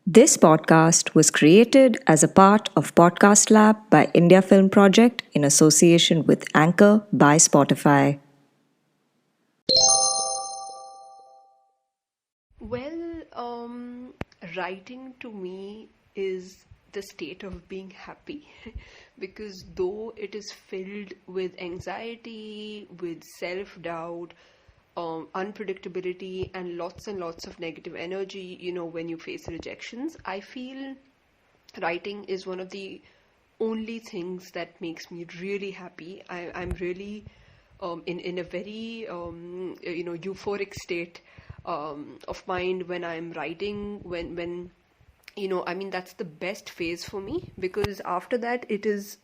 This podcast was created as a part of Podcast Lab by India Film Project in association with Anchor by Spotify. Well, writing to me is the state of being happy because though it is filled with anxiety, with self doubt, unpredictability, and lots of negative energy, when you face rejections, I feel writing is one of the only things that makes me really happy. I'm really in a very euphoric state of mind when I'm writing. When I mean, that's the best phase for me, because after that it is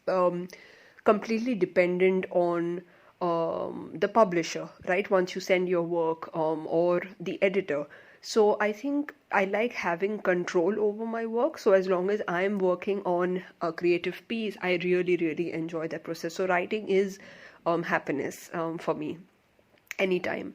completely dependent on the publisher, right? Once you send your work, or the editor. So I think I like having control over my work. So as long as I'm working on a creative piece, I really, really enjoy that process. So writing is happiness for me anytime.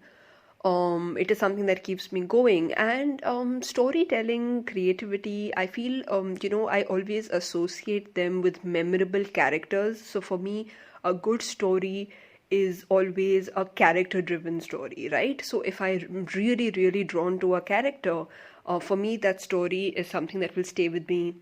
It is something that keeps me going. And storytelling, creativity, I feel, I always associate them with memorable characters. So for me, a good story is always a character driven story, right? So if I'm really, really drawn to a character, for me, that story is something that will stay with me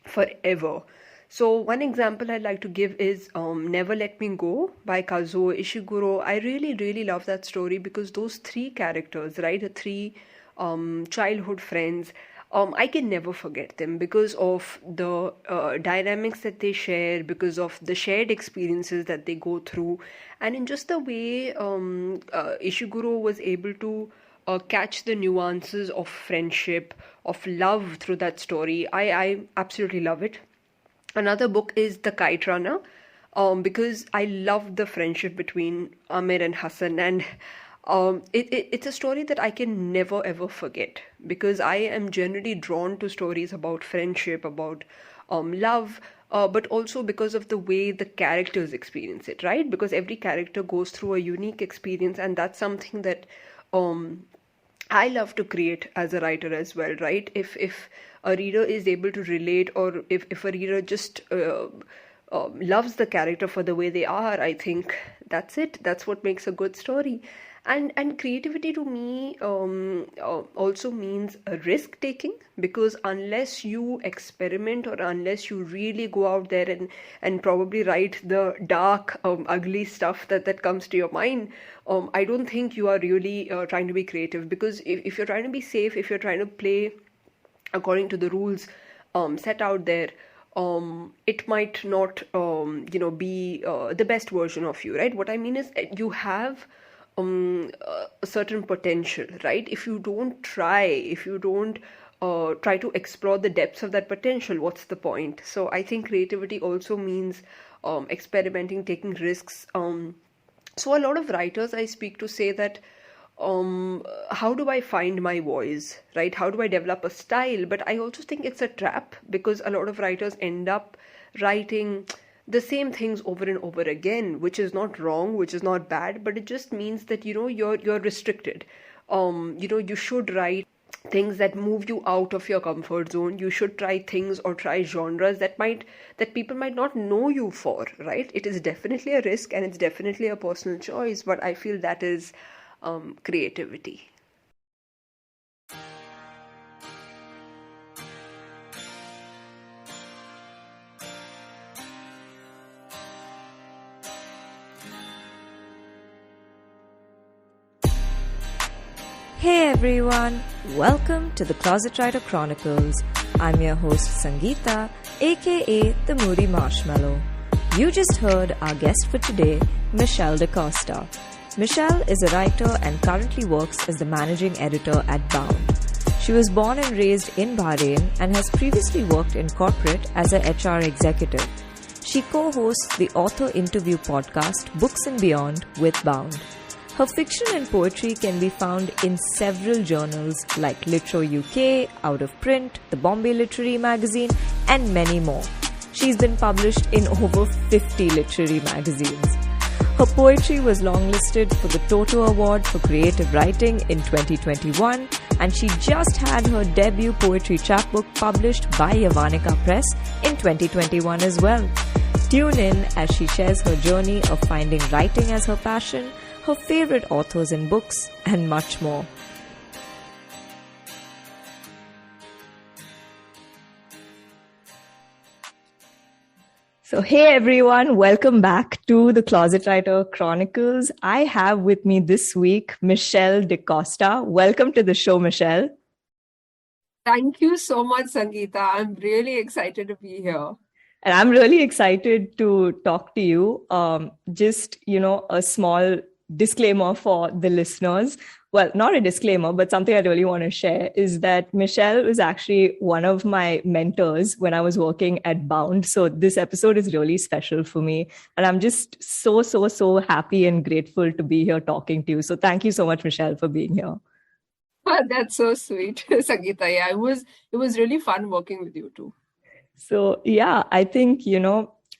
forever. So one example I'd like to give is Never Let Me Go by Kazuo Ishiguro. I really, really love that story because those three characters, right, the three childhood friends, I can never forget them because of the dynamics that they share, because of the shared experiences that they go through, and in just the way Ishiguro was able to catch the nuances of friendship, of love through that story. I absolutely love it. Another book is The Kite Runner, because I love the friendship between Amir and Hassan, and it's a story that I can never ever forget, because I am generally drawn to stories about friendship, about love, but also because of the way the characters experience it, right? Because every character goes through a unique experience, and that's something that I love to create as a writer as well, right? If a reader is able to relate, or if a reader just loves the character for the way they are, I think that's it. That's what makes a good story. And creativity to me also means a risk taking, because unless you experiment, or unless you really go out there and probably write the dark, ugly stuff that comes to your mind, I don't think you are really trying to be creative. Because if you're trying to be safe, if you're trying to play according to the rules set out there, it might not be the best version of you, right? What I mean is, you have a certain potential, right? If you don't try, if you don't try to explore the depths of that potential, what's the point? So I think creativity also means experimenting, taking risks. So a lot of writers I speak to say that, how do I find my voice, right? How do I develop a style? But I also think it's a trap, because a lot of writers end up writing the same things over and over again, which is not wrong, which is not bad, but it just means that, you're restricted. You should write things that move you out of your comfort zone. You should try things or try genres that people might not know you for, right? It is definitely a risk, and it's definitely a personal choice, but I feel that is creativity. Hey everyone, welcome to the Closet Writer Chronicles. I'm your host Sangeeta, aka the Moody Marshmallow. You just heard our guest for today, Michelle DaCosta. Michelle is a writer and currently works as the managing editor at Bound. She was born and raised in Bahrain and has previously worked in corporate as a HR executive. She co-hosts the author interview podcast Books and Beyond with Bound. Her fiction and poetry can be found in several journals like Litero UK, Out of Print, the Bombay Literary Magazine, and many more. She's been published in over 50 literary magazines. Her poetry was longlisted for the Toto Award for Creative Writing in 2021, and she just had her debut poetry chapbook published by Yavanika Press in 2021 as well. Tune in as she shares her journey of finding writing as her passion, her favorite authors and books, and much more. So, hey everyone, welcome back to the Closet Writer Chronicles. I have with me this week Michelle DeCosta. Welcome to the show, Michelle. Thank you so much, Sangeeta. I'm really excited to be here. And I'm really excited to talk to you. Just, a small disclaimer for the listeners. Well, not a disclaimer, but something I really want to share is that Michelle was actually one of my mentors when I was working at Bound. So this episode is really special for me. And I'm just so happy and grateful to be here talking to you. So thank you so much, Michelle, for being here. That's so sweet, Sangeeta. Yeah, it was really fun working with you too. So yeah, I think,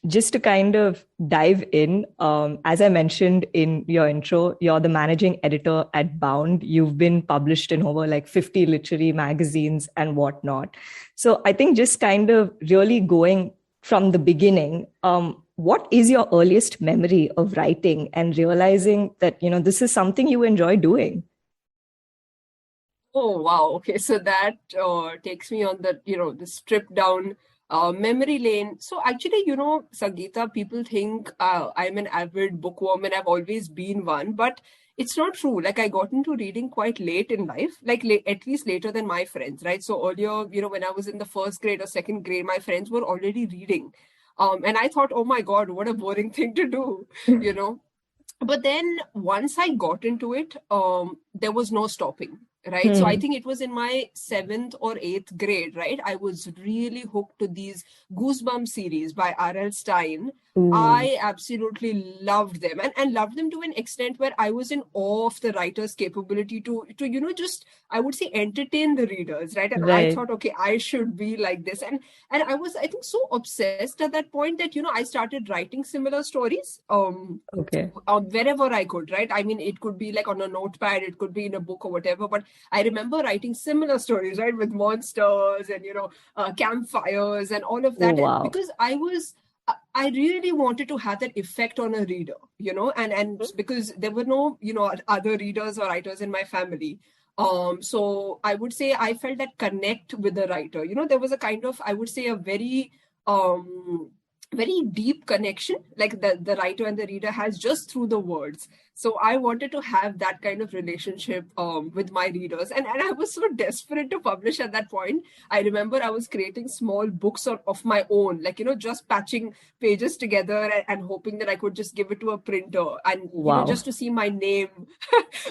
just to kind of dive in, as I mentioned in your intro, you're the managing editor at Bound. You've been published in over like 50 literary magazines and whatnot. So I think just kind of really going from the beginning, what is your earliest memory of writing and realizing that, this is something you enjoy doing? Oh, wow. Okay. So that takes me on the stripped down memory lane. So actually, Sangeeta, people think I'm an avid bookworm and I've always been one, but it's not true. Like I got into reading quite late in life, like at least later than my friends, right? So earlier, when I was in the first grade or second grade, my friends were already reading. And I thought, oh my God, what a boring thing to do, But then once I got into it, there was no stopping. Right. So I think it was in my 7th or 8th grade, right? I was really hooked to these Goosebumps series by R.L. Stein. I absolutely loved them and loved them to an extent where I was in awe of the writer's capability to just, I would say, entertain the readers, right? And I thought, okay, I should be like this. And I was, I think, so obsessed at that point that, I started writing similar stories wherever I could, right? I mean, it could be like on a notepad, it could be in a book or whatever, but I remember writing similar stories, right, with monsters and, campfires and all of that. Oh, wow. Because I really wanted to have that effect on a reader, and because there were no, other readers or writers in my family. So I would say I felt that connect with the writer. There was a kind of, I would say, a very deep connection, like the writer and the reader has just through the words. So I wanted to have that kind of relationship with my readers. And I was so desperate to publish at that point. I remember I was creating small books of my own, like, just patching pages together and hoping that I could just give it to a printer and just to see my name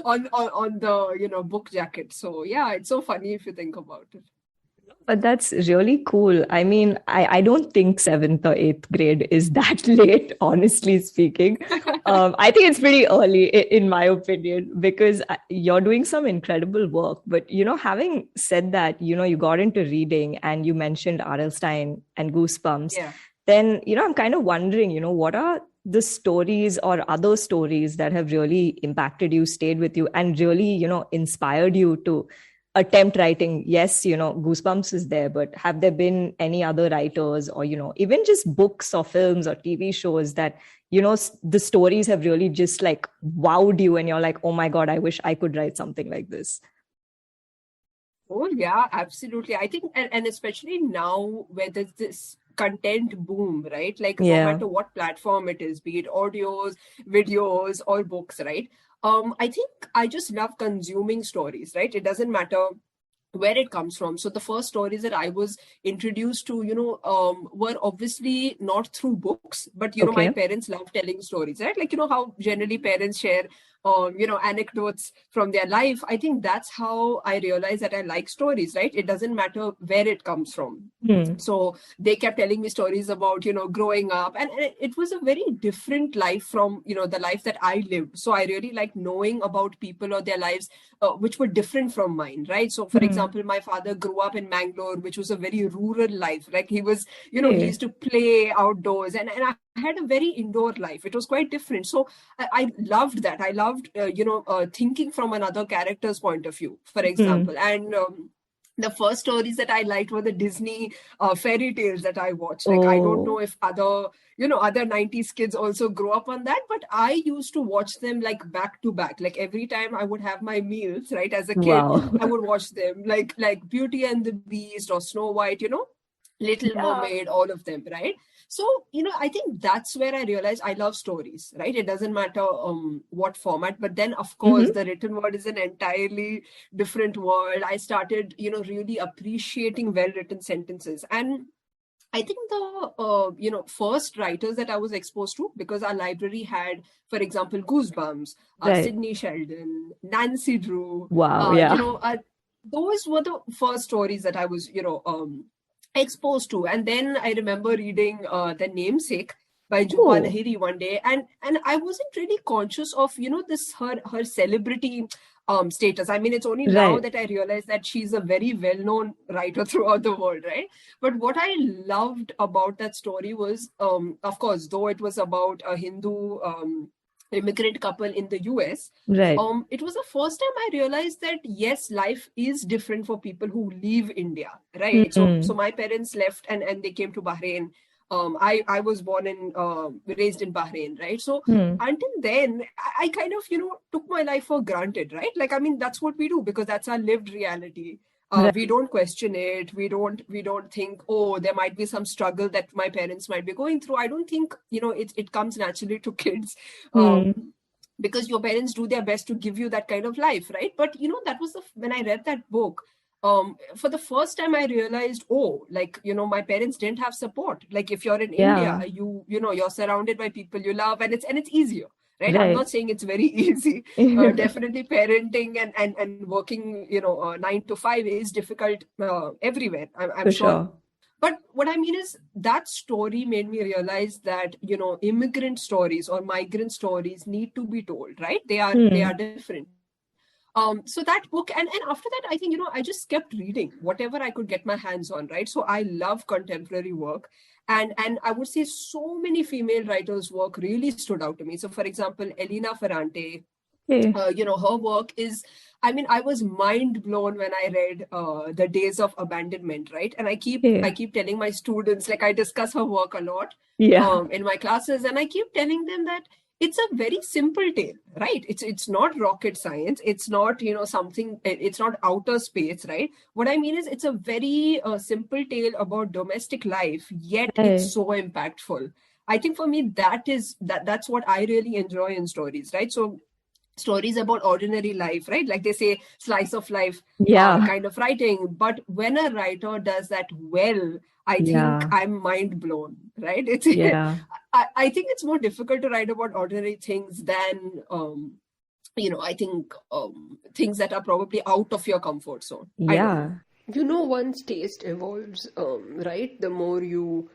on the, book jacket. So yeah, it's so funny if you think about it. But that's really cool. I mean, I don't think 7th or 8th grade is that late, honestly speaking. I think it's pretty early, in my opinion, because you're doing some incredible work. But, having said that, you got into reading and you mentioned R.L. Stein and Goosebumps, then, I'm kind of wondering, what are the stories or other stories that have really impacted you, stayed with you, and really, inspired you to attempt writing? Yes, Goosebumps is there, but have there been any other writers or, even just books or films or TV shows that, the stories have really just like wowed you and you're like, oh my God, I wish I could write something like this? Oh, yeah, absolutely. I think, and especially now where there's this content boom, right? Like no matter what platform it is, be it audios, videos, or books, right? I think I just love consuming stories, right? It doesn't matter where it comes from. So the first stories that I was introduced to, were obviously not through books, but, my parents love telling stories, right? Like, how generally parents share, anecdotes from their life. I think that's how I realized that I like stories, right? It doesn't matter where it comes from. So they kept telling me stories about, growing up, and it was a very different life from, the life that I lived. So I really like knowing about people or their lives, which were different from mine, right? So for example, my father grew up in Mangalore, which was a very rural life. Like he was, he used to play outdoors, and I had a very indoor life. It was quite different. So I loved that. I loved, thinking from another character's point of view, for example. And the first stories that I liked were the Disney fairy tales that I watched. Like, I don't know if other 90s kids also grow up on that, but I used to watch them like back to back. Like every time I would have my meals, right, as a kid, I would watch them like Beauty and the Beast or Snow White, Little Mermaid, all of them, right? So, I think that's where I realized I love stories, right? It doesn't matter what format, but then of course the written word is an entirely different world. I started, really appreciating well-written sentences. And I think the first writers that I was exposed to, because our library had, for example, Goosebumps, Sidney Sheldon, Nancy Drew. Wow, those were the first stories that I was, exposed to. And then I remember reading The Namesake by Jupa Lahiri one day, and I wasn't really conscious of this her celebrity status. I mean, it's only now that I realize that she's a very well-known writer throughout the world, right? But what I loved about that story was, of course, though it was about a Hindu immigrant couple in the US, it was the first time I realized that yes, life is different for people who leave India, right? So my parents left and they came to Bahrain. I was born and raised in Bahrain, right? So until then, I kind of, took my life for granted, right? Like, I mean, that's what we do because that's our lived reality. We don't question it. We don't think, oh, there might be some struggle that my parents might be going through. I don't think, it comes naturally to kids because your parents do their best to give you that kind of life, right? But, that was when I read that book, for the first time I realized, my parents didn't have support. Like if you're in India, you're surrounded by people you love and it's easier. Right? I'm not saying it's very easy. Definitely parenting and working, 9 to 5 is difficult everywhere. I'm sure. But what I mean is that story made me realize that, immigrant stories or migrant stories need to be told, right? They are different. So that book, and after that, I think, I just kept reading whatever I could get my hands on, right? So I love contemporary work. And I would say so many female writers' work really stood out to me. So, for example, Elena Ferrante, her work is, I mean, I was mind blown when I read The Days of Abandonment, right? And I keep telling my students, like I discuss her work a lot in my classes, and I keep telling them that it's a very simple tale, right? It's not rocket science. It's not, something, it's not outer space, right? What I mean is it's a very simple tale about domestic life, yet it's so impactful. I think for me, that's what I really enjoy in stories, right? So stories about ordinary life, right? Like they say, slice of life kind of writing. But when a writer does that well, I think I'm mind blown, right? I think it's more difficult to write about ordinary things than, I think things that are probably out of your comfort zone. One's taste evolves, right? The more you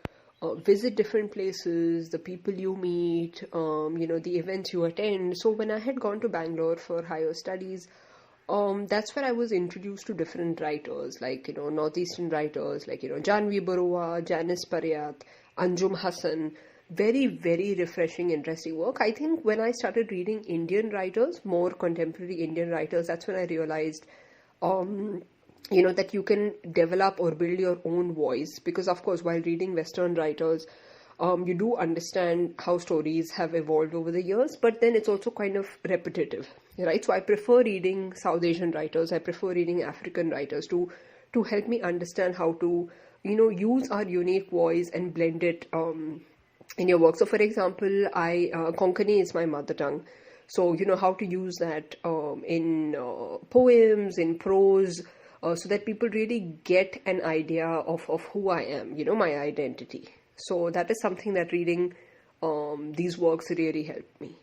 visit different places, the people you meet, the events you attend. So when I had gone to Bangalore for higher studies, that's where I was introduced to different writers, like, Northeastern writers, like, Janvi Barua, Janice Pariyat, Anjum Hassan. Very, very refreshing, interesting work. I think when I started reading Indian writers, more contemporary Indian writers, that's when I realized, that you can develop or build your own voice. Because, of course, while reading Western writers, you do understand how stories have evolved over the years, but then it's also kind of repetitive, right? So I prefer reading South Asian writers. I prefer reading African writers to help me understand how to, use our unique voice and blend it in your work. So, for example, Konkani is my mother tongue. So, how to use that in poems, in prose, so that people really get an idea of who I am, my identity. So that is something that reading these works really helped me.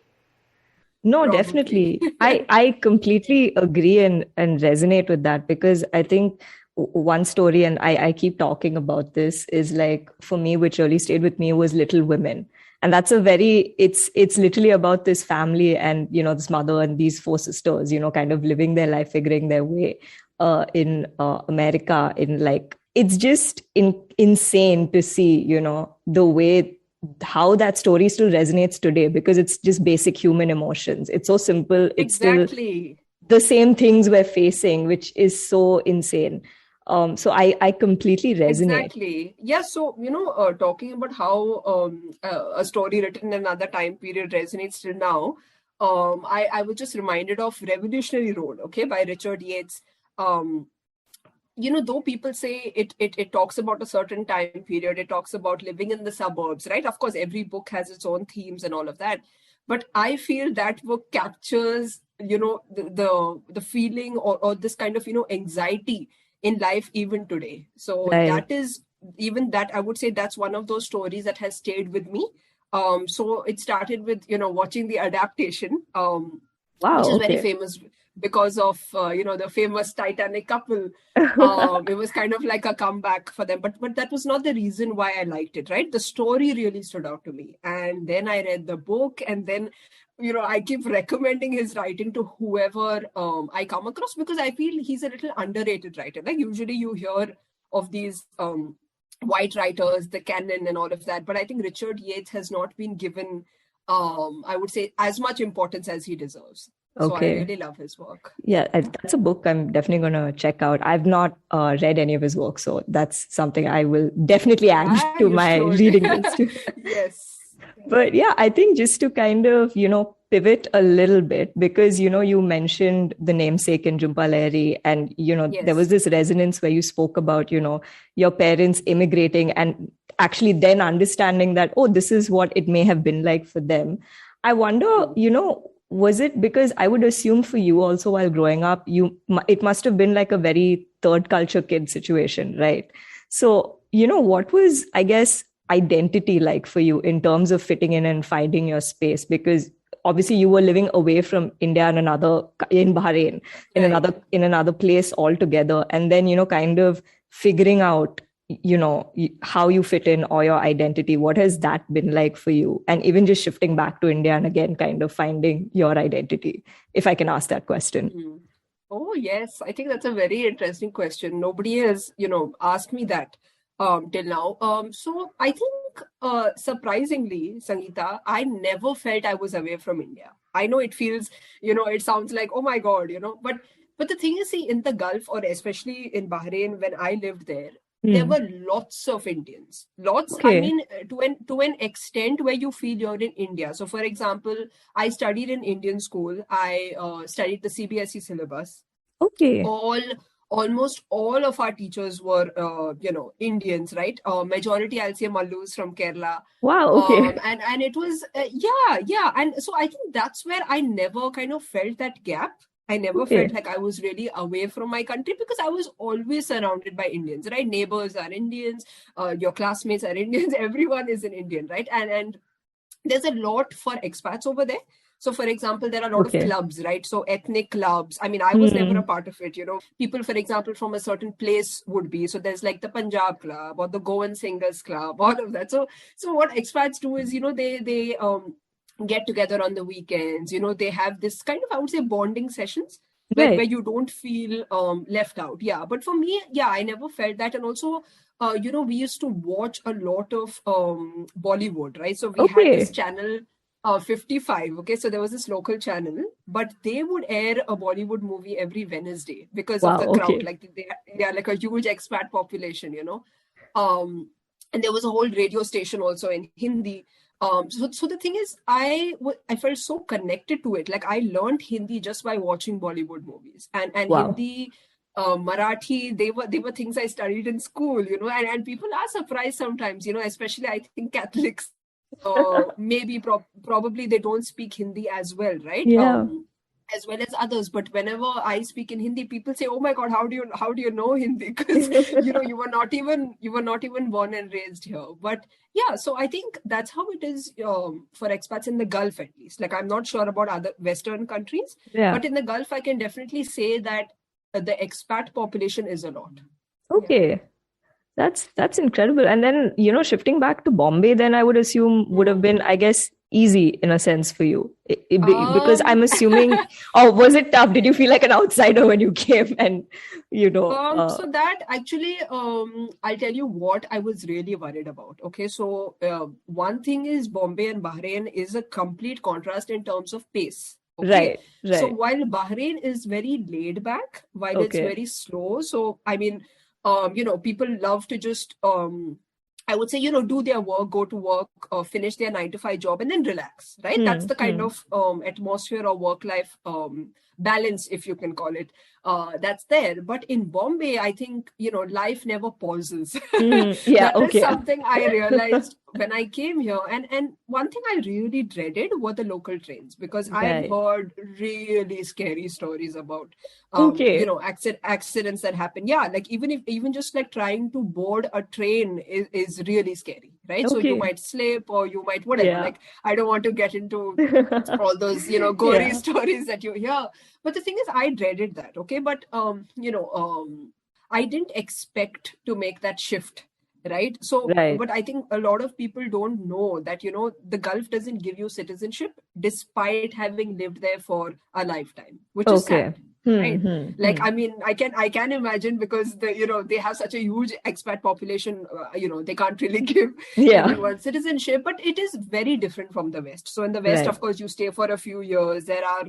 No, definitely. I completely agree and resonate with that, because I think one story, and I keep talking about this, is like, for me, which really stayed with me, was Little Women. And that's it's literally about this family and, this mother and these 4 sisters, kind of living their life, figuring their way in America. In like, it's just insane to see, the way how that story still resonates today, because it's just basic human emotions. It's so simple. It's still Exactly. the same things we're facing, which is so insane. So I completely resonate. Exactly. Yeah. So, talking about how a story written in another time period resonates till now, I was just reminded of Revolutionary Road, okay, by Richard Yates. Um, though people say it talks about a certain time period, it talks about living in the suburbs, right? Of course, every book has its own themes and all of that. But I feel that book captures, the feeling or this kind of, anxiety in life even today. So Right. that is even that I would say that's one of those stories that has stayed with me. So it started with, watching the adaptation, which Wow. is very Okay. famous because of the famous Titanic couple. It was kind of like a comeback for them, but that was not the reason why I liked it. Right, the story really stood out to me, and then I read the book, and then I keep recommending his writing to whoever I come across, because I feel he's a little underrated writer. Like usually you hear of these white writers, the canon, and all of that, but I think Richard Yates has not been given, I would say, as much importance as he deserves. So I Okay. really love his work. Yeah, that's a book I'm definitely going to check out. I've not read any of his work, so that's something I will definitely add Yeah, to you my should. reading list. Yes. But yeah, I think just to kind of, pivot a little bit, because, you mentioned the namesake in Jhumpa Lahiri, and, there was Yes. this resonance where you spoke about, your parents immigrating and actually then understanding that, oh, this is what it may have been like for them. I wonder, Mm. was it because I would assume for you also while growing up, it must have been like a very third culture kid situation, right? So, what was, I guess, identity like for you in terms of fitting in and finding your space? Because obviously you were living away from India in Bahrain, Right. in another place altogether, and then kind of figuring out how you fit in or your identity. What has that been like for you? And even just shifting back to India and again kind of finding your identity, if I can ask that question. Mm. Oh, yes. I think that's a very interesting question. Nobody has, asked me that till now. So I think, surprisingly, Sangeeta, I never felt I was away from India. I know it feels, it sounds like, oh my God, but the thing is, see, in the Gulf, or especially in Bahrain, when I lived there Hmm. were lots of Indians. Lots, I Okay. mean, to an extent where you feel you're in India. So, for example, I studied in Indian school. I studied the CBSE syllabus. Okay. All Almost all of our teachers were Indians, right? Majority, I'll say, Mallus from Kerala. Wow. Okay. And it was yeah, and so I think that's where I never kind of felt that gap. I never felt Okay. like I was really away from my country, because I was always surrounded by Indians, right? Neighbors are Indians, your classmates are Indians, everyone is an Indian, right? And there's a lot for expats over there. So, for example, there are a lot of Okay. clubs, right? So, ethnic clubs. I mean, I was never a Hmm. part of it. People, for example, from a certain place would be. So, there's like the Punjab Club or the Goan Singers Club, all of that. So what expats do is, they get together on the weekends. They have this kind of, I would say, bonding sessions where Right. you don't feel left out. Yeah, but for me, yeah, I never felt that. And also, we used to watch a lot of Bollywood, right? So we had this Okay. channel, 55. Okay, so there was this local channel, but they would air a Bollywood movie every Wednesday because of Wow. the crowd. Okay. Like they are like a huge expat population. Um, and there was a whole radio station also in Hindi. So the thing is, I felt so connected to it. Like I learned Hindi just by watching Bollywood movies, and Wow. Hindi, Marathi. They were things I studied in school, and people are surprised sometimes, especially I think Catholics. Maybe probably they don't speak Hindi as well, right? Yeah. As well as others. But whenever I speak in Hindi, people say, "Oh my God, how do you know Hindi?" Because you were not even born and raised here. But yeah, so I think that's how it is for expats in the Gulf, at least. Like I'm not sure about other Western countries, Yeah. but in the Gulf, I can definitely say that the expat population is a lot. Yeah. Okay. That's incredible. And then, shifting back to Bombay, then I would assume would have Hmm. been, I guess, easy in a sense for you? Because I'm assuming, or was it tough? Did you feel like an outsider when you came and, So that actually, I'll tell you what I was really worried about. Okay, so one thing is Bombay and Bahrain is a complete contrast in terms of pace. Okay, right. so while Bahrain is very laid back, while it's Okay. very slow, so I mean, people love to just I would say, do their work, go to work, finish their 9 to 5 job, and then relax, right? That's the kind of atmosphere or work-life balance, if you can call it, that's there. But in Bombay, I think, life never pauses. Yeah, That is okay. something I realized when I came here. And one thing I really dreaded were the local trains, because I've Right. heard really scary stories about Okay. accidents that happen. Yeah, like even just like trying to board a train is really scary, right? So you Okay. might slip or you might whatever. Yeah. Like, I don't want to get into all those gory Yeah. stories that you hear, but the thing is, I dreaded that. Okay, but I didn't expect to make that shift, right? So Right. but I think a lot of people don't know that the Gulf doesn't give you citizenship despite having lived there for a lifetime, which is Okay. sad, right? Like, I mean, I can imagine, because they have such a huge expat population. They can't really give Yeah. everyone citizenship, but it is very different from the West. So in the West, Right. of course, you stay for a few years. There are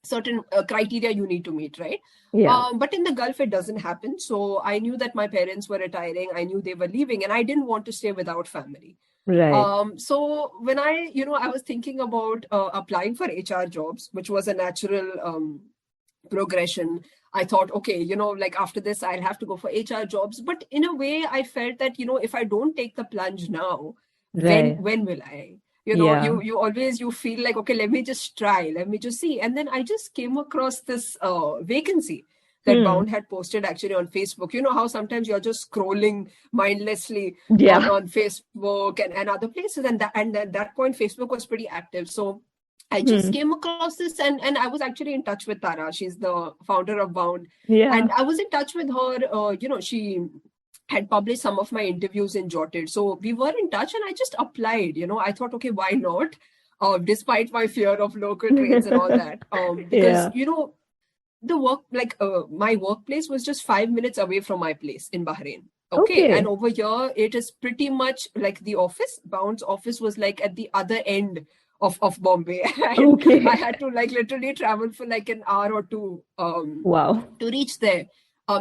certain criteria you need to meet, right? Yeah. But in the Gulf, it doesn't happen. So I knew that my parents were retiring. I knew they were leaving, and I didn't want to stay without family. Right. So when I was thinking about applying for HR jobs, which was a natural progression. I thought, okay, like after this, I'll have to go for HR jobs. But in a way, I felt that, if I don't take the plunge now, Right. when will I? Yeah. You always, you feel like, okay, let me just try, let me just see. And then I just came across this vacancy that Bound had posted actually on Facebook. You know how sometimes you're just scrolling mindlessly Yeah. on Facebook and other places. And at that point, Facebook was pretty active. So I just came across this, and I was actually in touch with Tara. She's the founder of Bound. Yeah. And I was in touch with her. She had published some of my interviews in Jotted. So we were in touch, and I just applied. I thought, okay, why not? Despite my fear of local trains and all that. Because, Yeah. the work, like my workplace was just 5 minutes away from my place in Bahrain. Okay. And Okay. over here, it is pretty much like the office. Bound's office was like at the other end of Bombay. And I Okay. had to like literally travel for like an hour or two Wow. to reach there.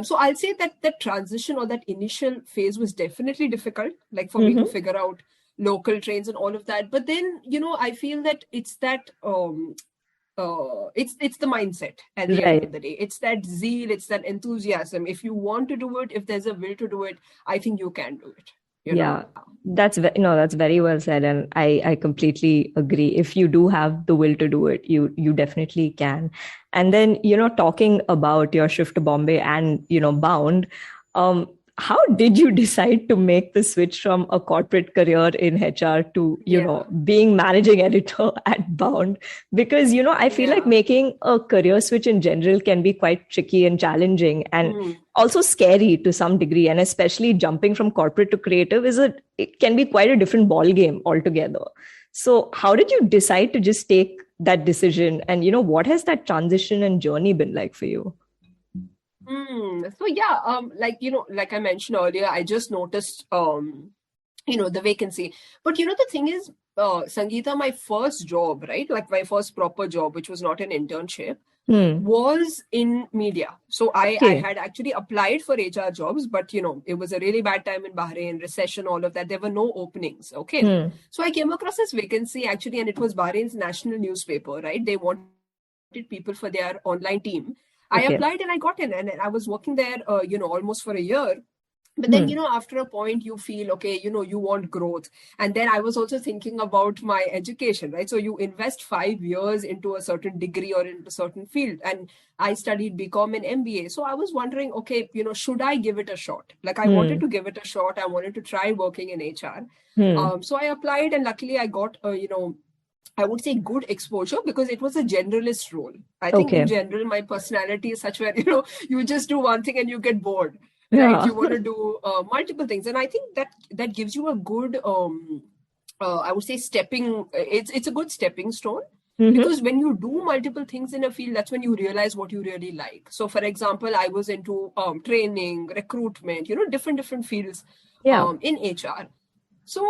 So I'll say that that transition or that initial phase was definitely difficult, like for me to figure out local trains and all of that. But then, I feel that it's that it's the mindset at the end of Right. the day. It's that zeal, it's that enthusiasm. If you want to do it, if there's a will to do it, I think you can do it. Yeah, that's very well said, and I completely agree. If you do have the will to do it, you definitely can. And then, talking about your shift to Bombay and, Bound, how did you decide to make the switch from a corporate career in HR to, being managing editor at Bound? Because, I feel like making a career switch in general can be quite tricky and challenging and also scary to some degree. And especially jumping from corporate to creative it can be quite a different ball game altogether. So how did you decide to just take that decision? And, what has that transition and journey been like for you? So yeah, like I mentioned earlier, I just noticed the vacancy. But the thing is, Sangeeta, my first job, right? Like my first proper job, which was not an internship, was in media. So I had actually applied for HR jobs, but it was a really bad time in Bahrain, recession, all of that. There were no openings. Okay. So I came across this vacancy actually, and it was Bahrain's national newspaper, right? They wanted people for their online team. I applied and I got in, and I was working there, almost for a year. But then, after a point, you feel, okay, you want growth. And then I was also thinking about my education, right? So you invest 5 years into a certain degree or into a certain field. And I studied BCom and MBA. So I was wondering, okay, should I give it a shot? Like I wanted to give it a shot. I wanted to try working in HR. So I applied, and luckily I got, I would say good exposure, because it was a generalist role. I think in general, my personality is such where, you just do one thing and you get bored, right? You want to do multiple things. And I think that gives you a good I would say it's a good stepping stone. Mm-hmm. Because when you do multiple things in a field, that's when you realize what you really like. So, for example, I was into training, recruitment, different fields Yeah. in HR. So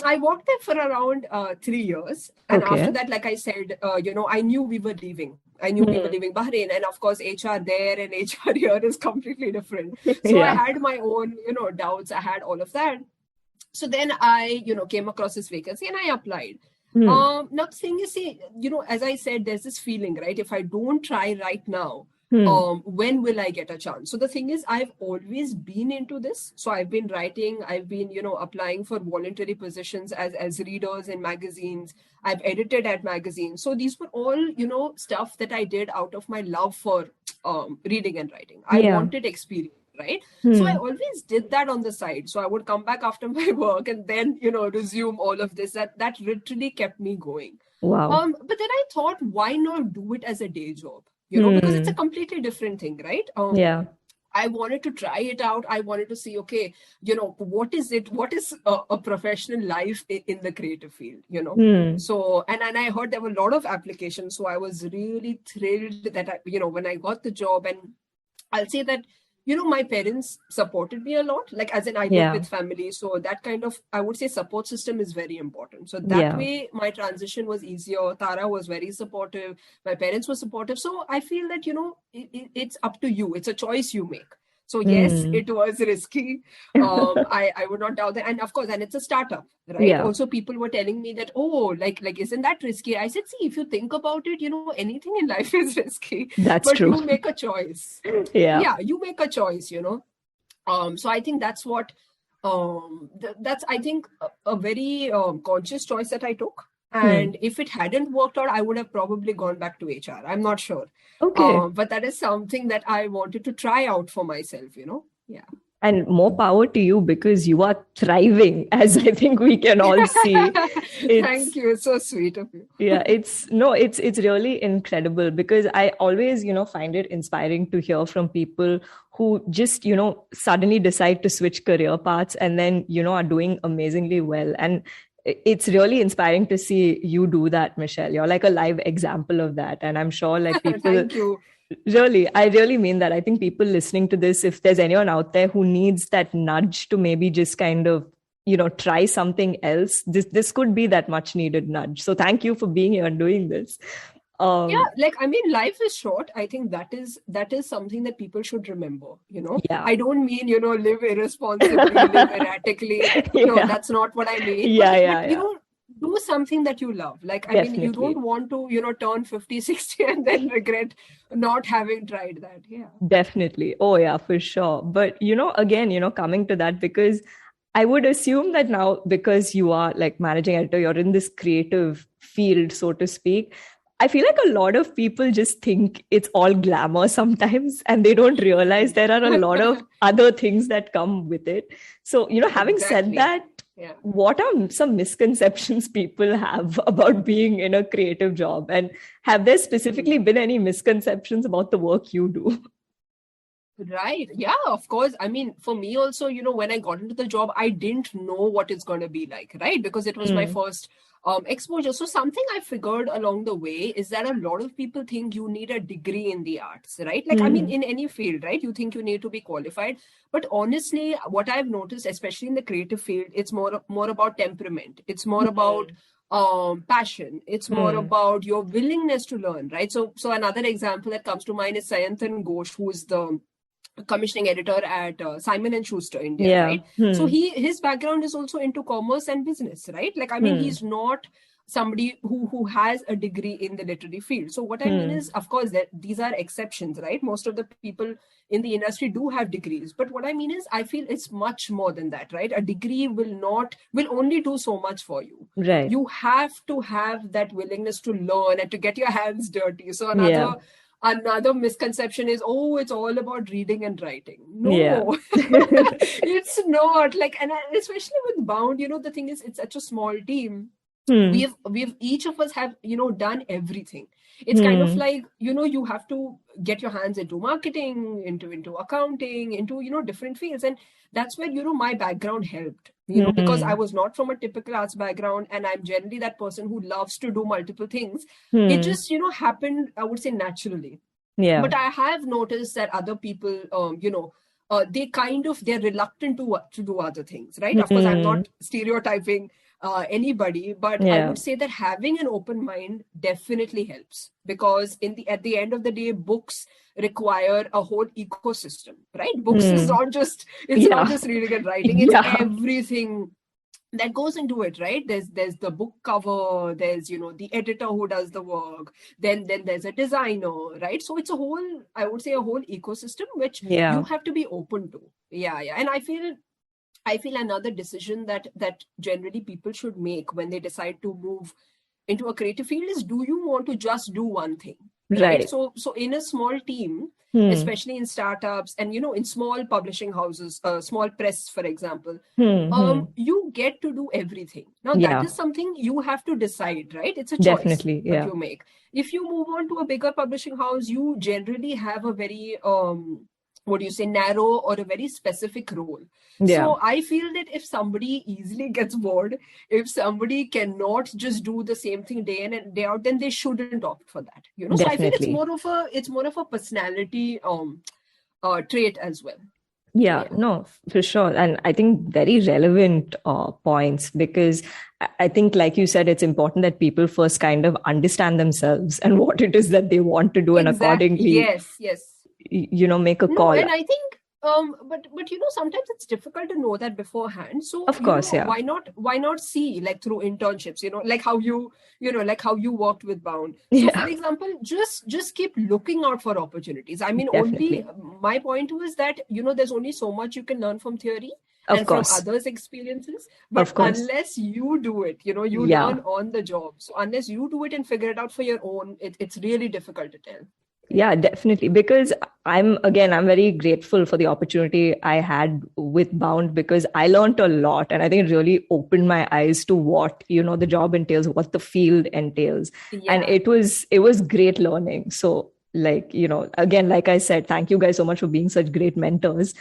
I worked there for around 3 years. And Okay. after that, like I said, I knew we were leaving. I knew we were leaving Bahrain. And of course, HR there and HR here is completely different. So I Yeah. had my own, doubts. I had all of that. So then I, came across this vacancy and I applied. Now the thing is, see, as I said, there's this feeling, right? If I don't try right now, when will I get a chance? So the thing is, I've always been into this. So I've been writing, I've been, applying for voluntary positions as readers in magazines. I've edited at magazines. So these were all, stuff that I did out of my love for reading and writing. I Yeah. wanted experience. Right. So I always did that on the side. So I would come back after my work and then, resume all of this. That literally kept me going. Wow. But then I thought, why not do it as a day job? Because it's a completely different thing, right? Yeah. I wanted to try it out. I wanted to see, okay, what is it? What is a professional life in the creative field, So, and I heard there were a lot of applications. So I was really thrilled that, when I got the job, and I'll say that, my parents supported me a lot, like as in I live Yeah. with family. So that kind of, I would say, support system is very important. So that Yeah. way my transition was easier. Tara was very supportive. My parents were supportive. So I feel that, it's up to you. It's a choice you make. So yes, it was risky. I would not doubt that. And of course, and it's a startup, right? Yeah. Also, people were telling me that, oh, like, isn't that risky? I said, see, if you think about it, anything in life is risky. That's but true. you make a choice. Yeah. You make a choice, So I think that's what, that's, I think, a very conscious choice that I took. And if it hadn't worked out, I would have probably gone back to HR. I'm not sure. Okay. But that is something that I wanted to try out for myself, Yeah. And more power to you, because you are thriving, as I think we can all see. Thank you. It's so sweet of you. Yeah, it's really incredible, because I always, find it inspiring to hear from people who just, suddenly decide to switch career paths and then, are doing amazingly well. And it's really inspiring to see you do that, Michelle. You're like a live example of that. And I'm sure like people... Thank you. Really, I really mean that. I think people listening to this, if there's anyone out there who needs that nudge to maybe just kind of, try something else, this could be that much needed nudge. So thank you for being here and doing this. Life is short. I think that is something that people should remember, Yeah. I don't mean, live irresponsibly, live erratically. No, that's not what I mean. But, do something that you love. Like, I mean, you don't want to, turn 50, 60 and then regret not having tried that. Yeah. Definitely. Oh, yeah, for sure. But, again, coming to that, because I would assume that now, because you are like managing editor, you're in this creative field, so to speak. I feel like a lot of people just think it's all glamour sometimes, and they don't realize there are a lot of other things that come with it. So, having said that, what are some misconceptions people have about being in a creative job? And have there specifically been any misconceptions about the work you do? Right. Yeah, of course. I mean, for me also, when I got into the job, I didn't know what it's going to be like, right? Because it was my first exposure. So something I figured along the way is that a lot of people think you need a degree in the arts, right? Like, I mean, in any field, right? You think you need to be qualified. But honestly, what I've noticed, especially in the creative field, it's more about temperament. It's more about passion. It's more about your willingness to learn, right? So another example that comes to mind is Sayantan Ghosh, who is the commissioning editor at Simon and Schuster India, right? So his background is also into commerce and business, right? Like, I mean, he's not somebody who has a degree in the literary field. So what I mean is, of course, that these are exceptions, right? Most of the people in the industry do have degrees. But what I mean is, I feel it's much more than that, right? A degree will only do so much for you. Right. You have to have that willingness to learn and to get your hands dirty. So another misconception is, oh, it's all about reading and writing. No, it's not. Like, and especially with Bound, the thing is, it's such a small team. we've each of us have, done everything. It's kind of like, you have to get your hands into marketing, into accounting, into, different fields. And that's where, my background helped, because I was not from a typical arts background, and I'm generally that person who loves to do multiple things. It just, happened, I would say, naturally. Yeah. But I have noticed that other people, they're reluctant to do other things, right? Of course, I'm not stereotyping anybody, but I would say that having an open mind definitely helps, because at the end of the day, books require a whole ecosystem, right? Books is not just reading and writing; it's everything that goes into it, right? There's the book cover, there's the editor who does the work, then there's a designer, right? So it's I would say a whole ecosystem which you have to be open to. And I feel another decision that generally people should make when they decide to move into a creative field is, do you want to just do one thing, right? So in a small team, especially in startups and in small publishing houses, small press, for example, you get to do everything. Now that is something you have to decide, right? It's a choice that you make. If you move on to a bigger publishing house, you generally have a very narrow or a very specific role. So I feel that if somebody easily gets bored, if somebody cannot just do the same thing day in and day out, then they shouldn't opt for that. So I feel it's more of a personality trait as well. Yeah, no, for sure. And I think very relevant points, because I think, like you said, it's important that people first kind of understand themselves and what it is that they want to do, and accordingly, make a call. And I think, but sometimes it's difficult to know that beforehand. So of course, why not see, like, through internships, like how you worked with Bound. So for example, just keep looking out for opportunities. I mean, Definitely. only my point was that, there's only so much you can learn from theory of course. from others' experiences. But unless you do it, you learn on the job. So unless you do it and figure it out for your own, it's really difficult to tell. Yeah, definitely. Because I'm very grateful for the opportunity I had with Bound, because I learned a lot, and I think it really opened my eyes to what, the job entails, what the field entails. And it was great learning. So, like, again, like I said, thank you guys so much for being such great mentors.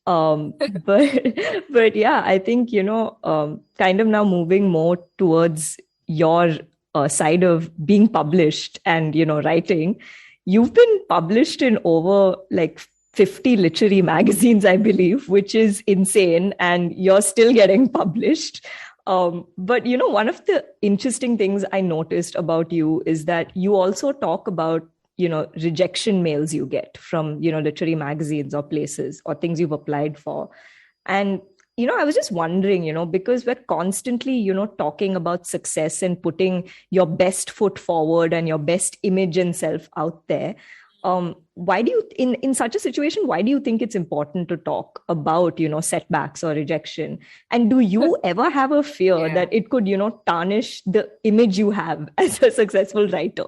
But yeah, I think, kind of now moving more towards your side of being published and, writing. You've been published in over like 50 literary magazines, I believe, which is insane. And you're still getting published. But, one of the interesting things I noticed about you is that you also talk about, rejection mails you get from, literary magazines or places or things you've applied for. And I was just wondering, because we're constantly, talking about success and putting your best foot forward and your best image and self out there. Why do you, in such a situation, why do you think it's important to talk about, setbacks or rejection? And do you ever have a fear that it could, tarnish the image you have as a successful writer?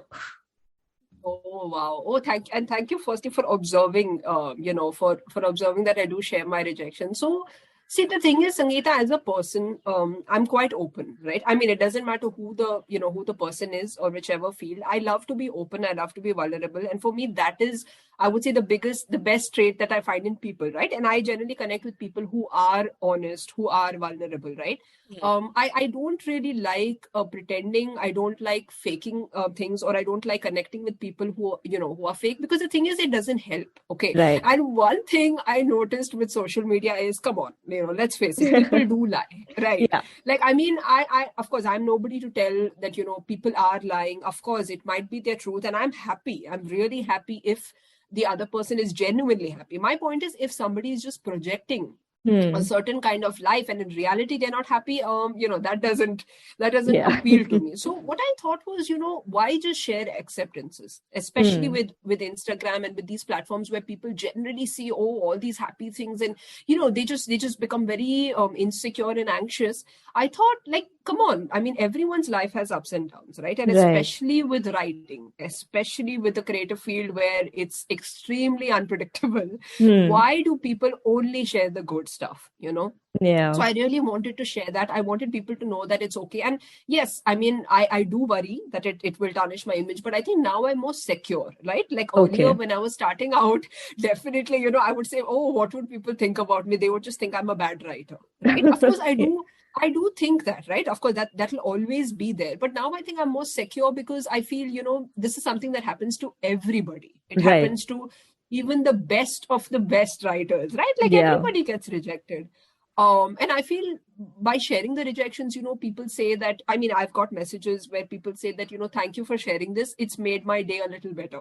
Oh, wow. Oh, thank you firstly for observing, for observing that I do share my rejection. So, see, the thing is, Sangeeta, as a person, I'm quite open, right? I mean, it doesn't matter who the person is or whichever field. I love to be open. I love to be vulnerable. And for me, that is, I would say, the best trait that I find in people, right? And I generally connect with people who are honest, who are vulnerable, right? I don't really like pretending. I don't like faking things, or I don't like connecting with people who are fake, because the thing is, it doesn't help. Okay. Right. And one thing I noticed with social media is, come on, let's face it, people do lie, right? Yeah. Like, I mean, I of course, I'm nobody to tell that, people are lying. Of course, it might be their truth. And I'm happy. I'm really happy if the other person is genuinely happy. My point is, if somebody is just projecting a certain kind of life and in reality they're not happy, that doesn't appeal to me. So what I thought was, why just share acceptances, especially with Instagram and with these platforms where people generally see all these happy things, and they just become very insecure and anxious. I thought, like, come on, I mean, everyone's life has ups and downs, right? And especially with writing, especially with the creative field where it's extremely unpredictable, why do people only share the good? stuff, you know. Yeah. So I really wanted to share that. I wanted people to know that it's okay. And yes, I mean, I do worry that it will tarnish my image, but I think now I'm more secure, right? Like earlier Okay. when I was starting out, definitely, you know, I would say, oh, what would people think about me? They would just think I'm a bad writer, right? Of course, I do think that, right? Of course, that'll always be there. But now I think I'm more secure because I feel, you know, this is something that happens to everybody. It Right. happens to even the best of the best writers, right? Like Yeah. everybody gets rejected. And I feel by sharing the rejections, you know, people say that, I mean, I've got messages where people say that, you know, thank you for sharing this. It's made my day a little better.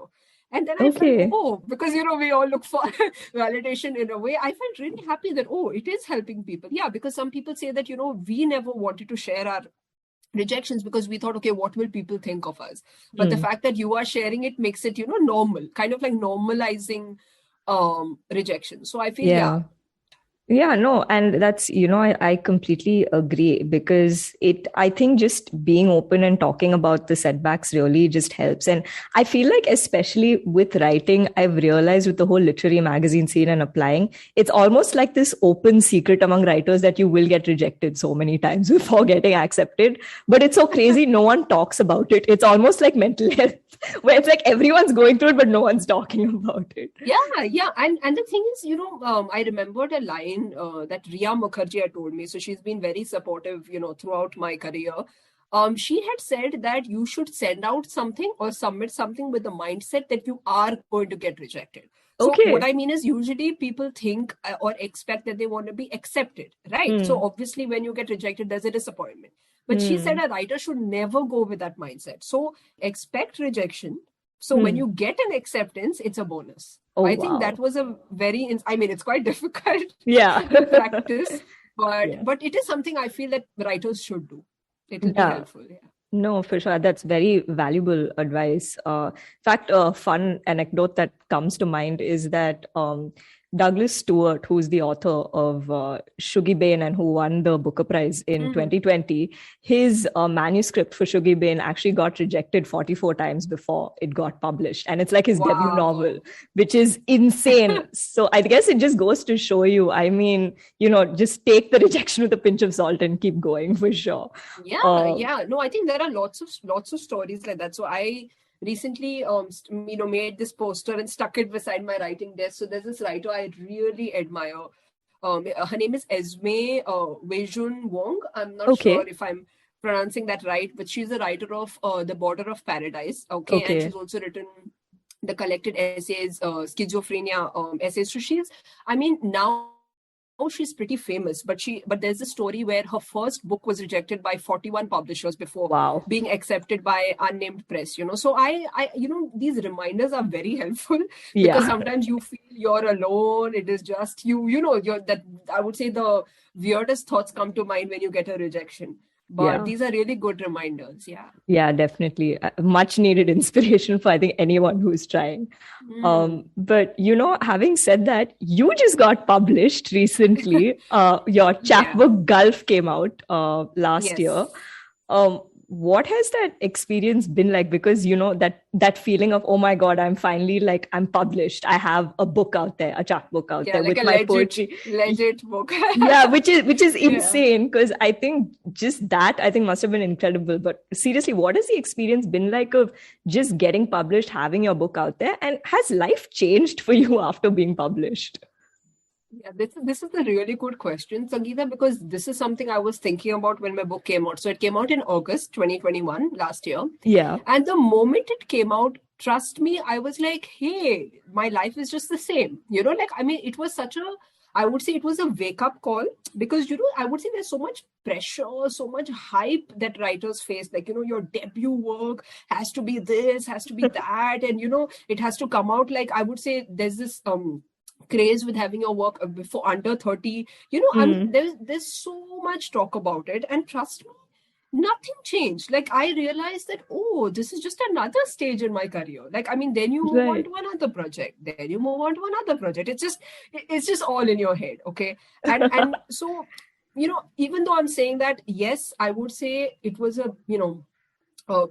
And then I felt, Okay. oh, because, you know, we all look for validation in a way. I felt really happy that, oh, it is helping people. Yeah, because some people say that, you know, we never wanted to share our rejections because we thought, okay, what will people think of us? But the fact that you are sharing it makes it, you know, normal, kind of like normalizing rejection. So I feel, yeah. Yeah, no, and that's, I completely agree because I think just being open and talking about the setbacks really just helps. And I feel like, especially with writing, I've realized with the whole literary magazine scene and applying, it's almost like this open secret among writers that you will get rejected so many times before getting accepted. But it's so crazy, no one talks about it. It's almost like mental health, where it's like everyone's going through it, but no one's talking about it. Yeah. And the thing is, you know, I remembered a line that Riya Mukherjee had told me. So she's been very supportive, you know, throughout my career. She had said that you should send out something or submit something with the mindset that you are going to get rejected. So what I mean is usually people think or expect that they want to be accepted, right? So obviously when you get rejected, there's a disappointment. But she said a writer should never go with that mindset. So expect rejection. So when you get an acceptance, it's a bonus. Oh, I think that was a very, I mean, it's quite difficult Yeah. to practice, but Yeah. but it is something I feel that writers should do. It will be helpful. Yeah. No, for sure. That's very valuable advice. In fact, a fun anecdote that comes to mind is that Douglas Stewart, who's the author of Shuggie Bain and who won the Booker Prize in 2020, his manuscript for Shuggie Bain actually got rejected 44 times before it got published. And it's like his debut novel, which is insane. So I guess it just goes to show you, I mean, just take the rejection with a pinch of salt and keep going for sure. Yeah. No, I think there are lots of stories like that. So I recently, made this poster and stuck it beside my writing desk. So there's this writer I really admire. Her name is Esme Wei-Jun Wong. I'm not sure if I'm pronouncing that right, but she's a writer of The Border of Paradise. Okay. And she's also written the collected essays, schizophrenia essays. So now she's pretty famous, but there's a story where her first book was rejected by 41 publishers before being accepted by Unnamed Press, So I these reminders are very helpful because sometimes you feel you're alone. It is just I would say the weirdest thoughts come to mind when you get a rejection. But these are really good reminders. Yeah. Yeah, definitely. Much needed inspiration for, I think, anyone who's trying. But, having said that, you just got published recently. Your chapbook Gulf came out last year. What has that experience been like? Because, that feeling of, oh my God, I'm finally I'm published. I have a book out there, a chapbook out there with my poetry. Legit book. Yeah, which is insane because I think just that, must have been incredible. But seriously, what has the experience been like of just getting published, having your book out there? And has life changed for you after being published? Yeah, this is a really good question, Sangeeta, because this is something I was thinking about when my book came out. So it came out in August 2021, last year. Yeah. And the moment it came out, trust me, I was like, hey, my life is just the same. It was I would say it was a wake-up call because, I would say there's so much pressure, so much hype that writers face. Your debut work has to be this, has to be that. And, it has to come out I would say there's this craze with having your work before under 30. There's so much talk about it. And trust me, nothing changed. I realized that, this is just another stage in my career. Then you move on to another project. Then you move on to another project. It's just all in your head. Okay. And so, even though I'm saying that, yes, I would say it was a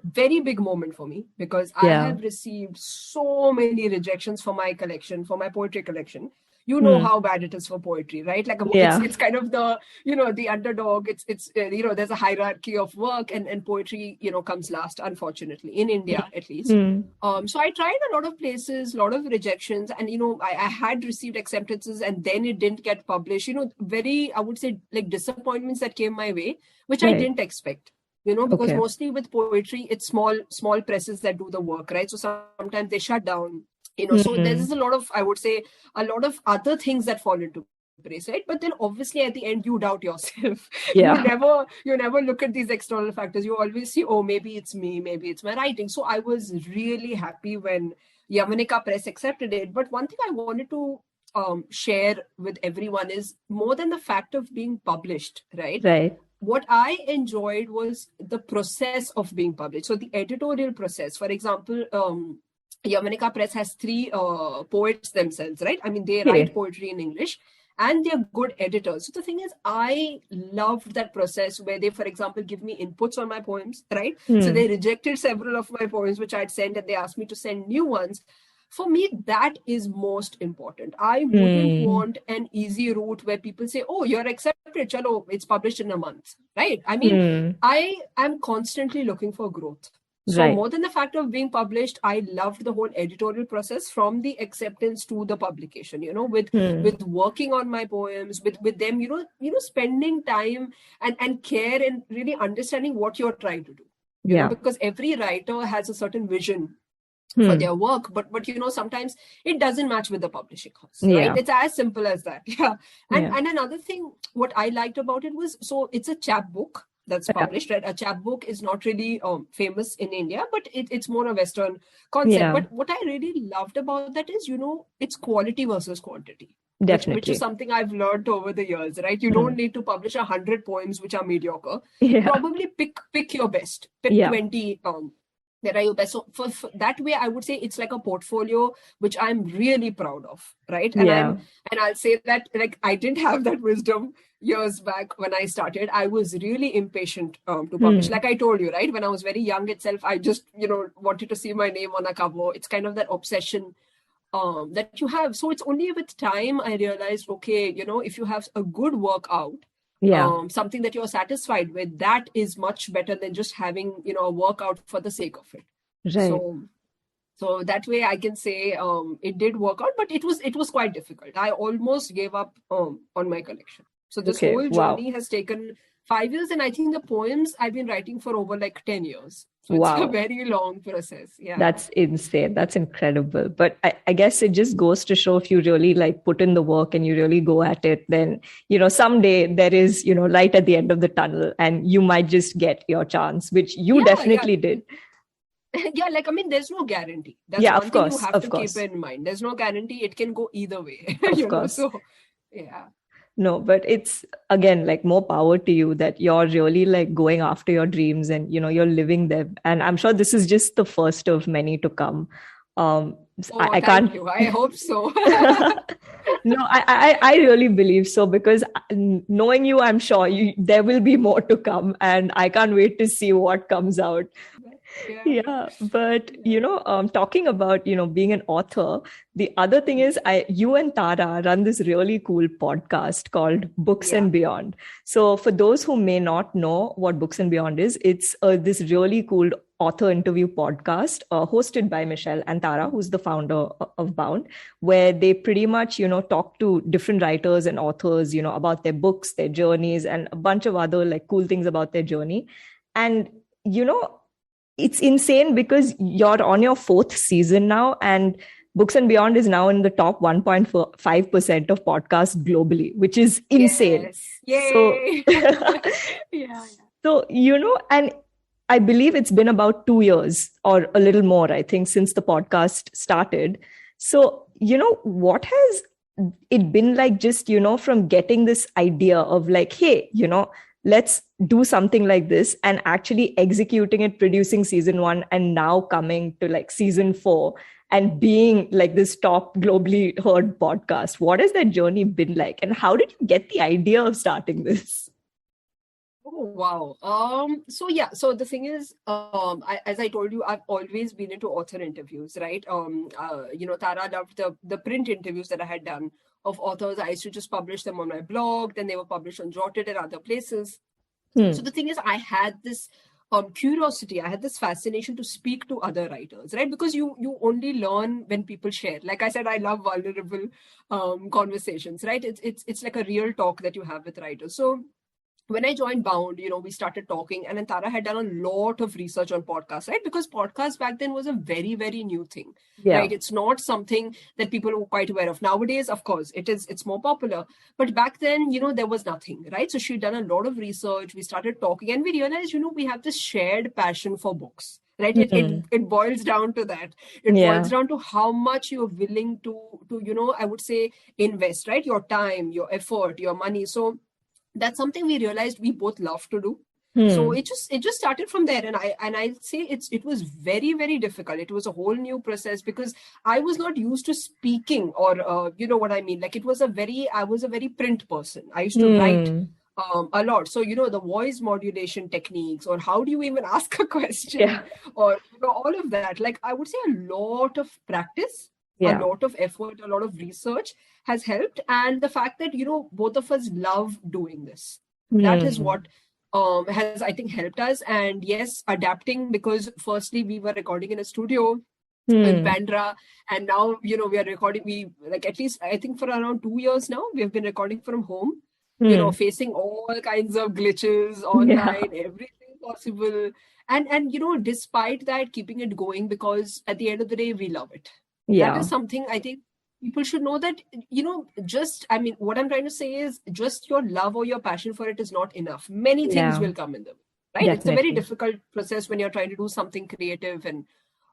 very big moment for me because I have received so many rejections for my collection, for my poetry collection. you know how bad it is for poetry, right? Like it's kind of the, the underdog. It's there's a hierarchy of work, and poetry, comes last, unfortunately, in India at least. So I tried a lot of places, a lot of rejections, and I had received acceptances, and then it didn't get published. Very, I would say, like, disappointments that came my way, which I didn't expect. Because mostly with poetry, it's small presses that do the work, right? So sometimes they shut down. So there's a lot of, I would say, a lot of other things that fall into place, right? But then obviously at the end you doubt yourself. You never look at these external factors. You always see, oh, maybe it's me, maybe it's my writing. So I was really happy when Yamanika Press accepted it. But one thing I wanted to share with everyone is, more than the fact of being published, right? What I enjoyed was the process of being published. So the editorial process, for example, Yamanika Press has 3 poets themselves, right? I mean, they write poetry in English, and they're good editors. So the thing is, I loved that process where they, for example, give me inputs on my poems, right? So they rejected several of my poems which I'd sent, and they asked me to send new ones. For me, that is most important. I wouldn't want an easy route where people say, oh, you're accepted, chalo, it's published in a month, right? I mean, I am constantly looking for growth. So more than the fact of being published, I loved the whole editorial process, from the acceptance to the publication, with working on my poems, with them, spending time and care, and really understanding what you're trying to do. You know, because every writer has a certain vision for their work, but sometimes it doesn't match with the publishing house, right? It's as simple as that. And another thing, what I liked about it was, so it's a chapbook that's published, right? A chapbook is not really famous in India, but it's more a Western concept. But what I really loved about that is, it's quality versus quantity. Definitely. Which is something I've learned over the years, right? You don't need to publish 100 poems which are mediocre. Probably pick your best. Pick 20 that are your best. So for that way, I would say it's like a portfolio which I'm really proud of, right? And I'll say that, like, I didn't have that wisdom years back when I started. I was really impatient to publish. Like I told you, right? When I was very young itself, I just, wanted to see my name on a cover. It's kind of that obsession that you have. So it's only with time I realized, okay, if you have a good work out, something that you're satisfied with, that is much better than just having, a workout for the sake of it. Right. So that way I can say it did work out, but it was quite difficult. I almost gave up on my collection. So this whole journey has taken 5 years, and I think the poems I've been writing for over like 10 years. So it's a very long process. Yeah. That's insane. That's incredible. But I guess it just goes to show, if you really like put in the work and you really go at it, then, someday there is, light at the end of the tunnel, and you might just get your chance, which you definitely did. Yeah, like, I mean, there's no guarantee. That's one thing you have to keep in mind. There's no guarantee. It can go either way. Of course. So, yeah. No, but it's, again, like, more power to you that you're really like going after your dreams, and, you're living them. And I'm sure this is just the first of many to come. I can't. You. I hope so. No, I really believe so, because knowing you, I'm sure there will be more to come, and I can't wait to see what comes out. Yeah, but talking about being an author, the other thing is, you and Tara run this really cool podcast called Books and Beyond. So for those who may not know what Books and Beyond is, it's this really cool author interview podcast hosted by Michelle and Tara, who's the founder of Bound, where they pretty much talk to different writers and authors about their books, their journeys, and a bunch of other like cool things about their journey. And it's insane, because you're on your 4th season now, and Books and Beyond is now in the top 1.5% of podcasts globally, which is insane. Yes. So, and I believe it's been about 2 years or a little more, I think, since the podcast started. So, what has it been like, just, from getting this idea of like, hey, let's do something like this, and actually executing it, producing season 1, and now coming to like season 4 and being like this top globally heard podcast? What has that journey been like, and how did you get the idea of starting this? Oh, wow. So the thing is, as I told you, I've always been into author interviews, right? Tara loved the print interviews that I had done of authors. I used to just publish them on my blog, then they were published on Jotted and other places. Hmm. So the thing is, I had this curiosity, I had this fascination to speak to other writers, right? Because you only learn when people share. Like I said, I love vulnerable conversations, right? It's like a real talk that you have with writers. So when I joined Bound, we started talking, and then Tara had done a lot of research on podcasts, right? Because podcasts back then was a very, very new thing, right? It's not something that people were quite aware of. Nowadays, of course, it's more popular. But back then, there was nothing, right? So she'd done a lot of research. We started talking, and we realized, we have this shared passion for books. Right, it boils down to that. It boils down to how much you're willing to I would say invest, right? Your time, your effort, your money. So that's something we realized we both love to do. So it just started from there, and I'll say it was very, very difficult. It was a whole new process because I was not used to speaking, or you know what I mean. Like I was a very print person. I used to write a lot. So the voice modulation techniques, or how do you even ask a question, or all of that. Like I would say a lot of practice. A lot of effort, a lot of research has helped. And the fact that, both of us love doing this, that is what has, I think, helped us. And yes, adapting, because firstly, we were recording in a studio in Bandra. And now, we are recording, at least, I think for around 2 years now, we have been recording from home, facing all kinds of glitches online, everything possible. And despite that, keeping it going, because at the end of the day, we love it. That is something I think people should know, that, what I'm trying to say is just your love or your passion for it is not enough. Many things will come in them, right? Definitely. It's a very difficult process when you're trying to do something creative and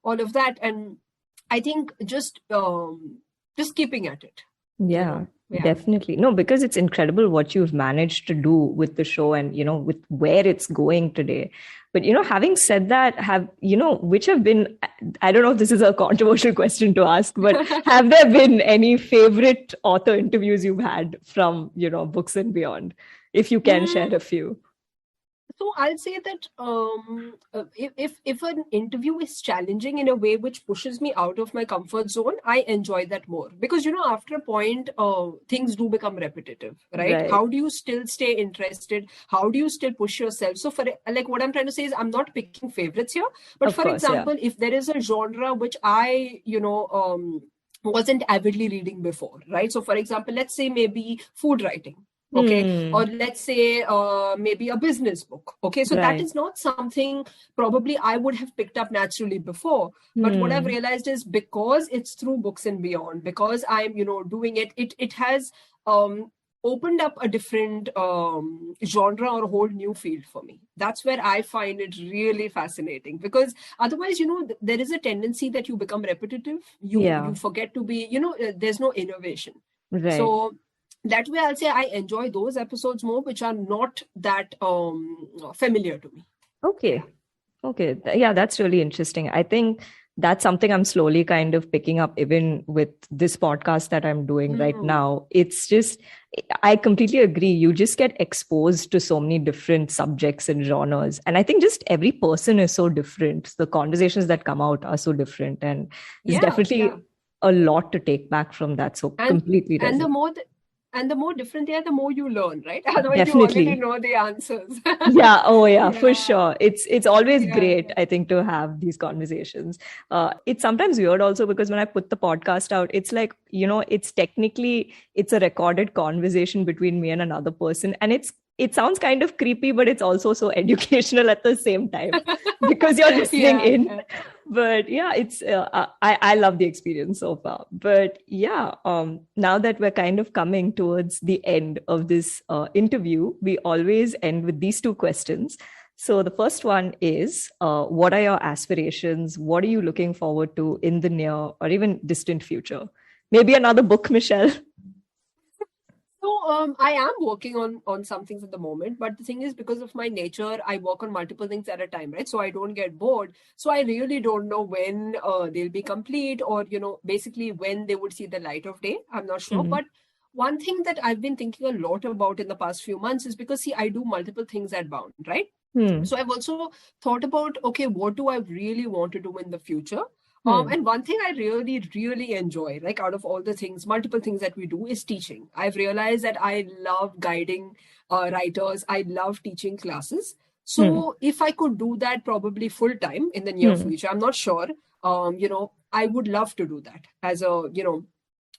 all of that. And I think just keeping at it. Yeah, definitely. No, because it's incredible what you've managed to do with the show and, with where it's going today. But, having said that, which have been, I don't know if this is a controversial question to ask, but have there been any favorite author interviews you've had from, Books and Beyond, if you can share a few? So I'll say that if an interview is challenging in a way which pushes me out of my comfort zone, I enjoy that more. Because, after a point, things do become repetitive, right? How do you still stay interested? How do you still push yourself? So what I'm trying to say is, I'm not picking favorites here. But for example, if there is a genre which I, wasn't avidly reading before, right? So for example, let's say maybe food writing. Okay. Or let's say maybe a business book. Okay. So that is not something probably I would have picked up naturally before. But what I've realized is, because it's through Books and Beyond, because I'm, doing it has opened up a different genre or a whole new field for me. That's where I find it really fascinating, because otherwise, there is a tendency that you become repetitive. You forget to be, there's no innovation. So that way, I'll say I enjoy those episodes more, which are not that familiar to me. Okay. Yeah, that's really interesting. I think that's something I'm slowly kind of picking up, even with this podcast that I'm doing right now. It's just, I completely agree. You just get exposed to so many different subjects and genres. And I think just every person is so different. The conversations that come out are so different. And there's definitely a lot to take back from that. So completely. And the more different they are, the more you learn, right? Otherwise, you already know the answers. For sure. It's always great, I think, to have these conversations. It's sometimes weird also, because when I put the podcast out, it's like, it's a recorded conversation between me and another person. And it sounds kind of creepy, but it's also so educational at the same time, because you're listening in. But it's I love the experience so far. But now that we're kind of coming towards the end of this interview, we always end with these two questions. So the first one is, what are your aspirations? What are you looking forward to in the near or even distant future? Maybe another book, Michelle. So I am working on some things at the moment, but the thing is, because of my nature, I work on multiple things at a time, right? So I don't get bored. So I really don't know when they'll be complete, or, basically when they would see the light of day. I'm not sure. But one thing that I've been thinking a lot about in the past few months is, because, I do multiple things at Bound, right? So I've also thought about, okay, what do I really want to do in the future? And one thing I really, really enjoy, like out of all the things, multiple things that we do, is teaching. I've realized that I love guiding writers. I love teaching classes. So if I could do that probably full time in the near future, I'm not sure. I would love to do that as a,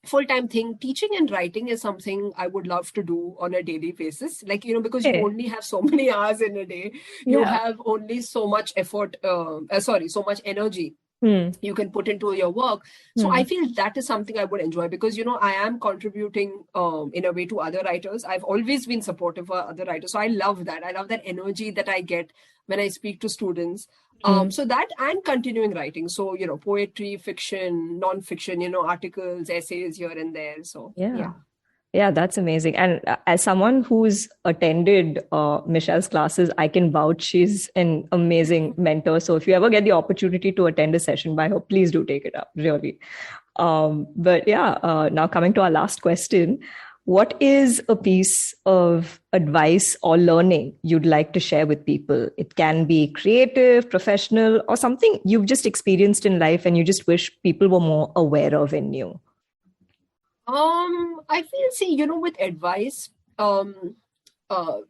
full-time thing. Teaching and writing is something I would love to do on a daily basis, like because you only have so many hours in a day. You have only so much effort, so much energy you can put into your work. So I feel that is something I would enjoy, because I am contributing in a way to other writers. I've always been supportive for other writers, so I love that energy that I get when I speak to students. So that, and continuing writing, so poetry, fiction, non-fiction, articles, essays here and there. So yeah, that's amazing. And as someone who's attended Michelle's classes, I can vouch she's an amazing mentor. So if you ever get the opportunity to attend a session by her, please do take it up, really. But now coming to our last question, what is a piece of advice or learning you'd like to share with people? It can be creative, professional, or something you've just experienced in life and you just wish people were more aware of and knew. I feel, with advice,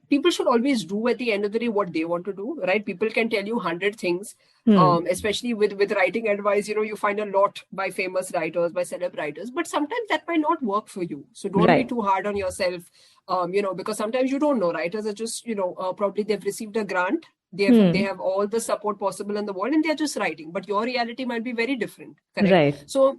people should always do at the end of the day what they want to do, right? People can tell you 100 things, especially with writing advice. You find a lot by famous writers, by celeb writers, but sometimes that might not work for you. So don't be too hard on yourself, because sometimes you don't know. Writers are just, probably they've received a grant. They have all the support possible in the world, and they're just writing. But your reality might be very different, correct? Right. So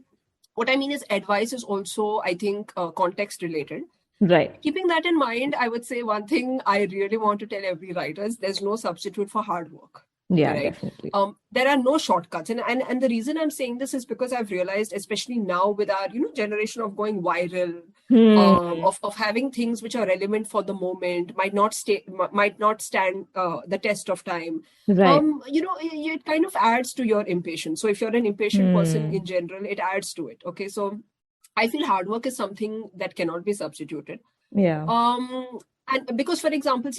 what I mean is, advice is also, I think, context related. Right. Keeping that in mind, I would say one thing I really want to tell every writer is there's no substitute for hard work. Yeah, right? Definitely. There are no shortcuts. And the reason I'm saying this is because I've realized, especially now with our, generation of going viral, of having things which are relevant for the moment, might not stand the test of time. Right. It kind of adds to your impatience. So if you're an impatient person in general, it adds to it. Okay. So I feel hard work is something that cannot be substituted. Yeah. And because, for example,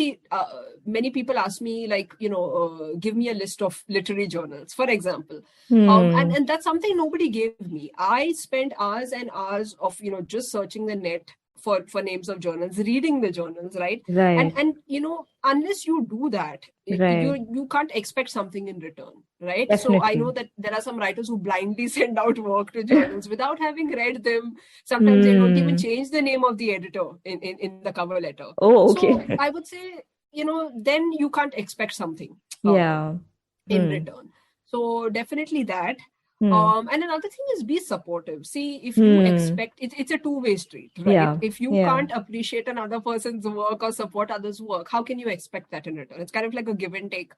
many people ask me, like, give me a list of literary journals, for example. And that's something nobody gave me. I spent hours and hours of, just searching the net for names of journals, reading the journals, right? Right. And unless you do that, you can't expect something in return, right? Definitely. So I know that there are some writers who blindly send out work to journals without having read them. Sometimes they don't even change the name of the editor in the cover letter. Oh, okay. So I would say, then you can't expect something in return. So definitely that. And another thing is, be supportive. See, if you expect, it's a two-way street, right? Yeah. If you can't appreciate another person's work or support others' work, how can you expect that in return? It's kind of like a give and take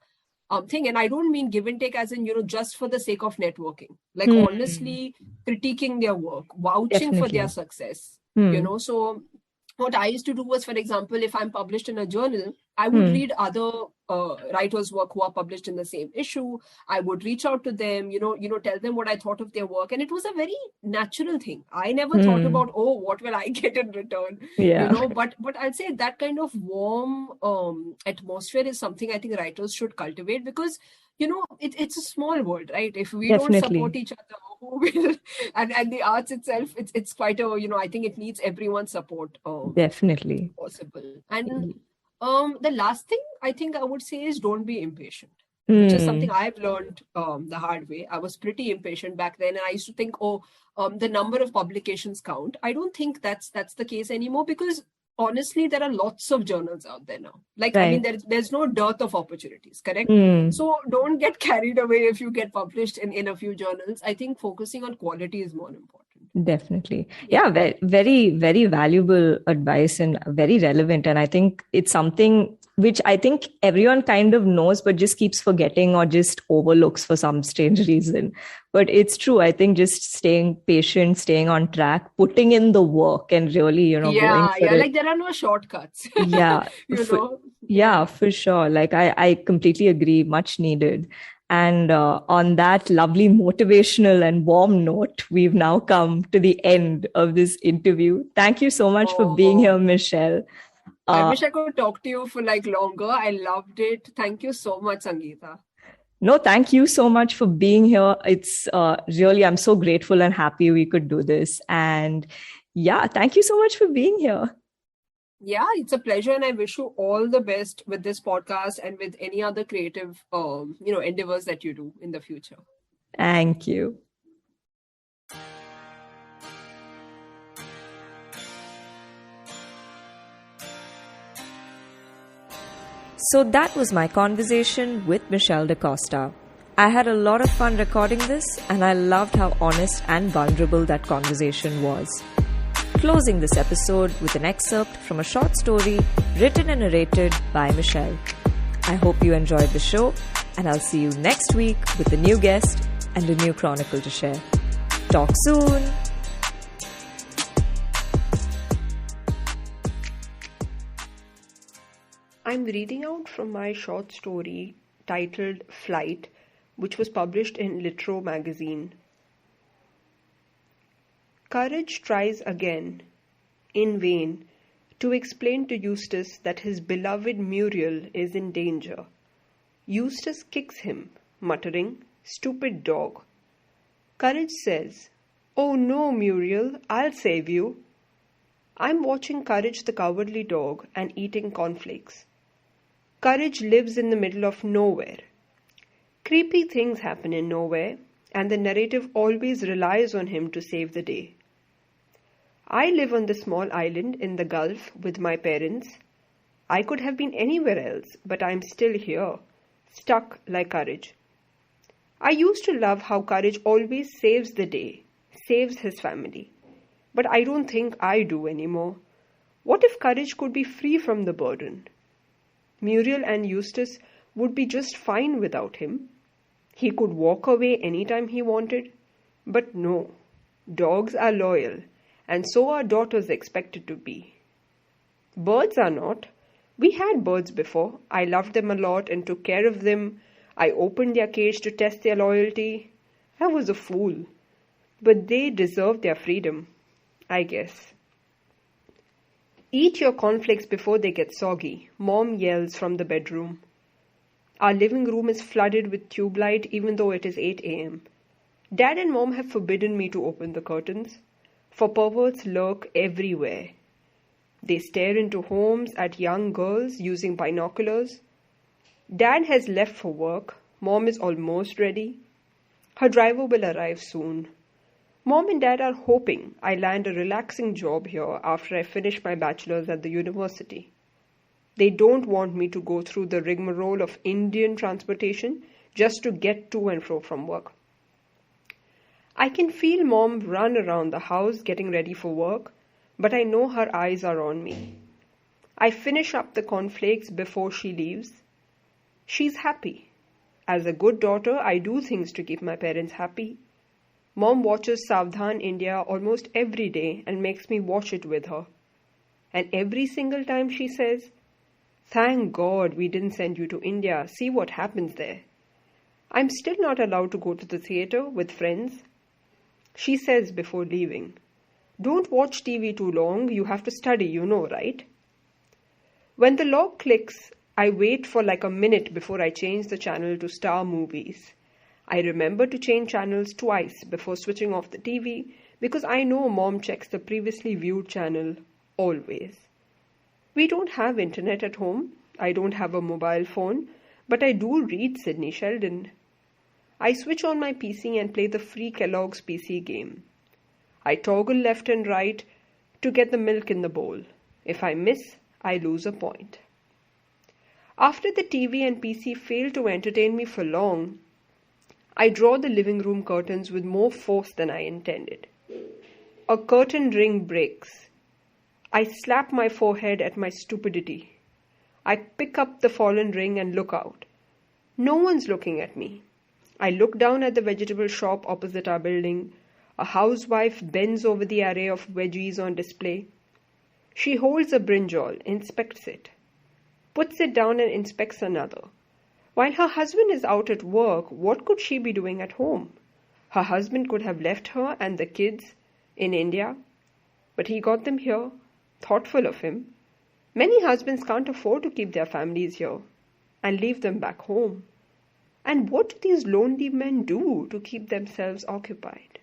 thing. And I don't mean give and take as in, just for the sake of networking, like honestly critiquing their work, vouching for their success, so what I used to do was, for example, if I'm published in a journal, I would read other writers' work who are published in the same issue. I would reach out to them, tell them what I thought of their work. And it was a very natural thing. I never thought about, what will I get in return? Yeah. But I'd say that kind of warm atmosphere is something I think writers should cultivate, because it's a small world, right? If we don't support each other, who will? And the arts itself, it's quite a, I think it needs everyone's support. Definitely. Possible. And the last thing I think I would say is, don't be impatient, which is something I've learned the hard way. I was pretty impatient back then, and I used to think, the number of publications count. I don't think that's the case anymore, because honestly, there are lots of journals out there now. Like, I mean, there's no dearth of opportunities, correct? So don't get carried away if you get published in a few journals. I think focusing on quality is more important. Definitely. Yeah, very, very valuable advice and very relevant. And I think it's something which I think everyone kind of knows, but just keeps forgetting or just overlooks for some strange reason. But it's true. I think just staying patient, staying on track, putting in the work, and really, going for it. Like there are no shortcuts. Yeah. Yeah, for sure. Like I completely agree. Much needed. And on that lovely motivational and warm note, we've now come to the end of this interview. Thank you so much for being here, Michelle. I wish I could talk to you for longer. I loved it. Thank you so much, Sangeeta. No, thank you so much for being here. It's really, I'm so grateful and happy we could do this. And yeah, thank you so much for being here. Yeah, it's a pleasure, and I wish you all the best with this podcast and with any other creative, endeavors that you do in the future. Thank you. So that was my conversation with Michelle DaCosta. I had a lot of fun recording this, and I loved how honest and vulnerable that conversation was. Closing this episode with an excerpt from a short story written and narrated by Michelle. I hope you enjoyed the show, and I'll see you next week with a new guest and a new chronicle to share. Talk soon! I'm reading out from my short story titled Flight, which was published in Litro magazine. Courage tries again, in vain, to explain to Eustace that his beloved Muriel is in danger. Eustace kicks him, muttering, "Stupid dog." Courage says, "Oh no, Muriel, I'll save you." I'm watching Courage the cowardly dog and eating cornflakes. Courage lives in the middle of nowhere. Creepy things happen in nowhere, and the narrative always relies on him to save the day. I live on the small island in the Gulf with my parents. I could have been anywhere else, but I'm still here, stuck like Courage. I used to love how Courage always saves the day, saves his family. But I don't think I do anymore. What if Courage could be free from the burden? Muriel and Eustace would be just fine without him. He could walk away anytime he wanted. But no, dogs are loyal, and so are daughters expected to be. Birds are not. We had birds before. I loved them a lot and took care of them. I opened their cage to test their loyalty. I was a fool. But they deserve their freedom, I guess. Eat your cornflakes before they get soggy, Mom yells from the bedroom. Our living room is flooded with tube light even though it is 8 a.m. Dad and Mom have forbidden me to open the curtains, for perverts lurk everywhere. They stare into homes at young girls using binoculars. Dad has left for work. Mom is almost ready. Her driver will arrive soon. Mom and Dad are hoping I land a relaxing job here after I finish my bachelor's at the university. They don't want me to go through the rigmarole of Indian transportation just to get to and fro from work. I can feel Mom run around the house getting ready for work, but I know her eyes are on me. I finish up the cornflakes before she leaves. She's happy. As a good daughter, I do things to keep my parents happy. Mom watches Savdhan India almost every day and makes me watch it with her. And every single time she says, "Thank God we didn't send you to India. See what happens there." I'm still not allowed to go to the theatre with friends. She says before leaving, "Don't watch TV too long. You have to study, you know, right?" When the lock clicks, I wait for like a minute before I change the channel to Star Movies. I remember to change channels twice before switching off the TV because I know Mom checks the previously viewed channel always. We don't have internet at home. I don't have a mobile phone, but I do read Sidney Sheldon. I switch on my PC and play the free Kellogg's PC game. I toggle left and right to get the milk in the bowl. If I miss, I lose a point. After the TV and PC fail to entertain me for long, I draw the living room curtains with more force than I intended. A curtain ring breaks. I slap my forehead at my stupidity. I pick up the fallen ring and look out. No one's looking at me. I look down at the vegetable shop opposite our building. A housewife bends over the array of veggies on display. She holds a brinjal, inspects it, puts it down and inspects another. While her husband is out at work, what could she be doing at home? Her husband could have left her and the kids in India, but he got them here. Thoughtful of him. Many husbands can't afford to keep their families here and leave them back home. And what do these lonely men do to keep themselves occupied?